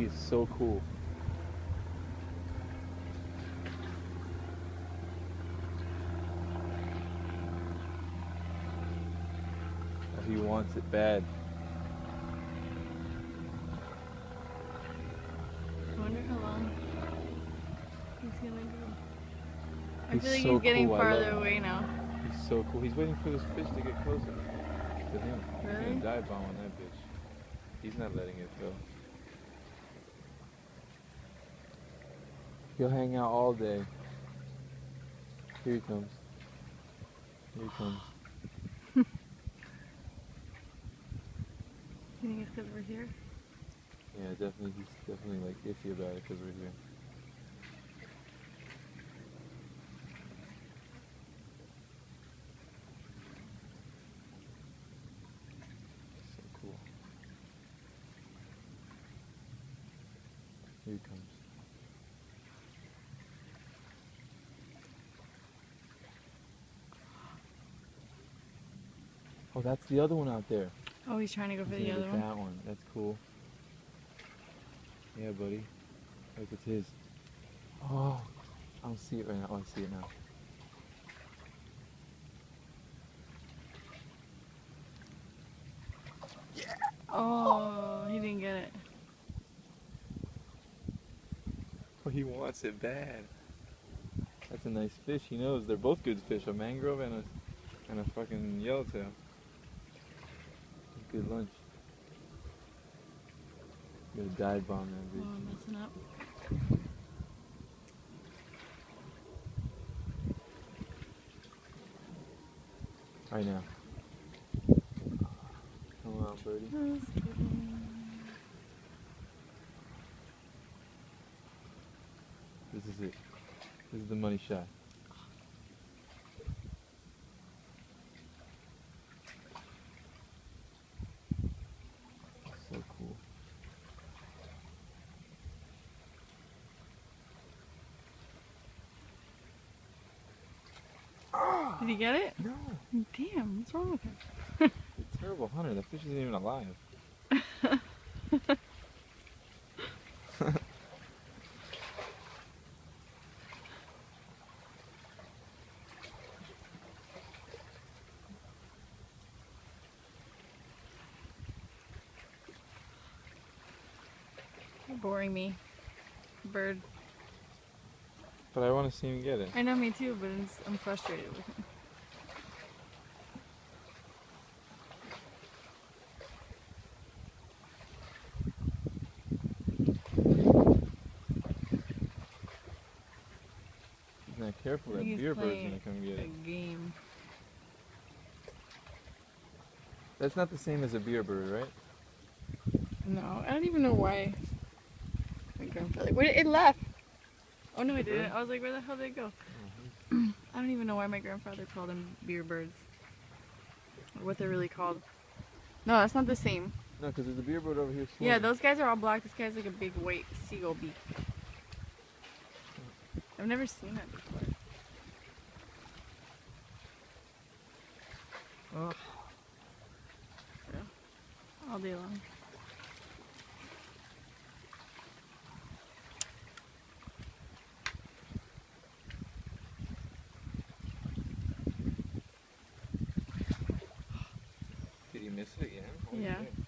is so cool. He wants it bad. I wonder how long he's gonna go. I He's feel like so he's getting cool. farther away now. He's so cool. He's waiting for this fish to get closer to him. Really? He's gonna dive bomb on that bitch. He's not letting it go. He'll hang out all day. Here he comes. Here he comes. You think it's because we're here? Yeah, definitely. He's definitely like iffy about it because we're here. So cool. Here he comes. Oh, that's the other one out there. Oh, he's trying to go for the other one. That one. That's cool. Yeah, buddy. Look, it's his. Oh, I don't see it right now. Oh, I see it now. Yeah. Oh, he didn't get it. Oh, he wants it bad. That's a nice fish. He knows they're both good fish. A mangrove and a fucking yellowtail. Good lunch. Gonna dive bomb that bitch. Oh, I'm messing up. Right now. Come on, birdie. This is it. This is the money shot. So cool. Did he get it? No. Damn, what's wrong with him? You're a terrible hunter. That fish isn't even alive. You're boring me, bird. But I want to see him get it. I know, me too, but I'm frustrated with him. He's not careful. That He's beer bird's playing gonna come get a it. game. That's not the same as a beer bird, right? No, I don't even know why my grandfather. Where it left? Oh no, it didn't. I was like, where the hell did it go? I don't even know why my grandfather called them beer birds. Or what they're really called. No, that's not the same. No, because there's a beer bird over here swimming. Yeah, those guys are all black. This guy's like a big white seagull beak. I've never seen that before. Ugh. Yeah. All day long. Did he miss it again? What Yeah. did he do?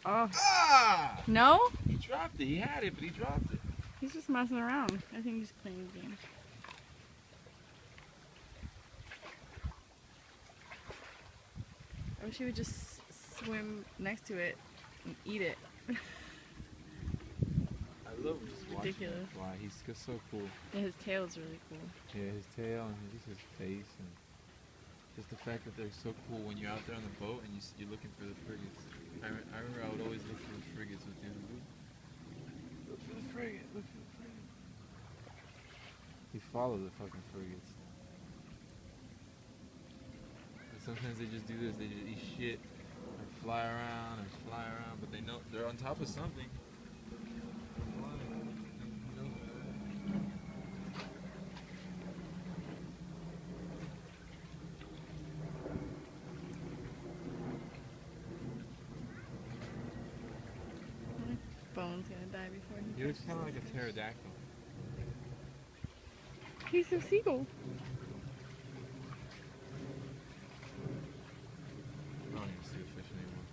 Oh. Ah! No? He dropped it. He had it, but he dropped it. He's just messing around. I think he's playing a game. I wish he would just swim next to it and eat it. I love just watching him Ridiculous. fly. He's just so cool. Yeah, his tail's really cool. Yeah, his tail and just his face and just the fact that they're so cool when you're out there on the boat and you're looking for the frigates. I remember I would always look for the frigates with him. Look for the frigate, look for the frigate. He followed the fucking frigates. And sometimes they just do this, they just eat shit or fly around, but they know they're on top of something. die before he He looks catches kind of like this a fish. pterodactyl. He's a seagull. I don't even see the fish anymore.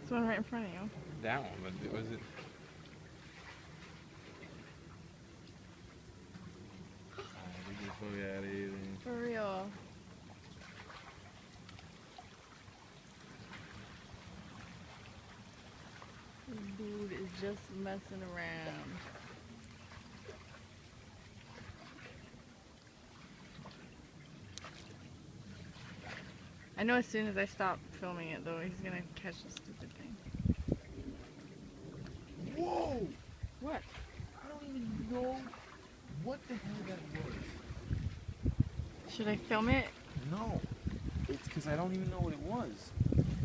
This one right in front of you. That one, but was it? Alright, we get the fuck out of here then. For real. This dude is just messing around. I know as soon as I stop filming it though, he's gonna catch the stupid thing. Whoa! What? I don't even know what the hell that was. Should I film it? No. It's because I don't even know what it was.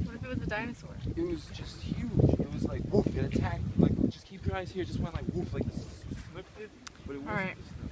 What if it was a dinosaur? It was just huge. It was like, woof, it attacked. Like, just keep your eyes here. It just went like, woof, like, slipped it. But it wasn't Alright. the snow.